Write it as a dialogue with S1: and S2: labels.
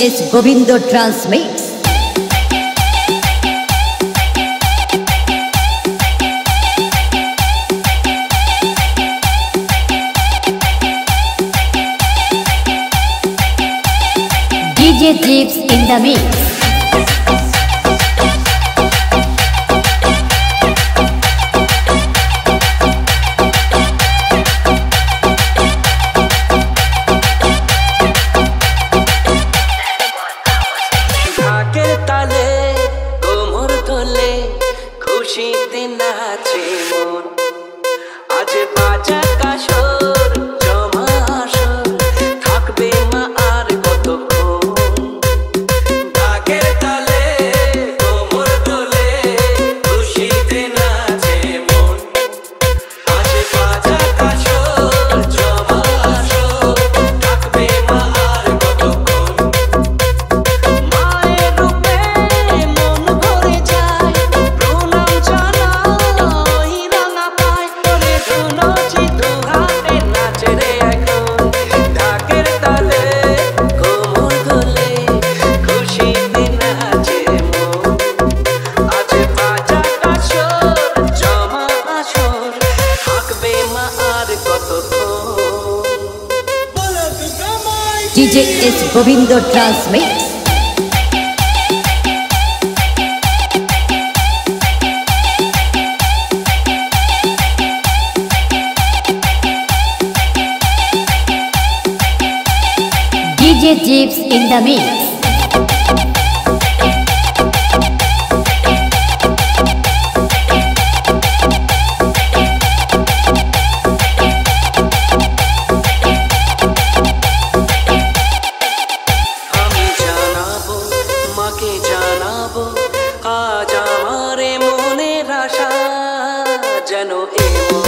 S1: S. Govindo transmits. DJ Jeeps in the mix.
S2: খুশিতে নাচে মন আজ বাজা কাশর জমা আসর থাকবে মা আর কতক্ষণ ঢাকের তালে কোমর তোলে খুশিতে নাচে মন আজ বাজা কাশর জমা আসর থাকবে মা আর কতক্ষণ মায়ের রূপে মন ভরে যায়
S1: DJ S. Govindo transmits. DJ Jeeps in the mix.
S2: আজ আমারে মনের আশা যেন এমন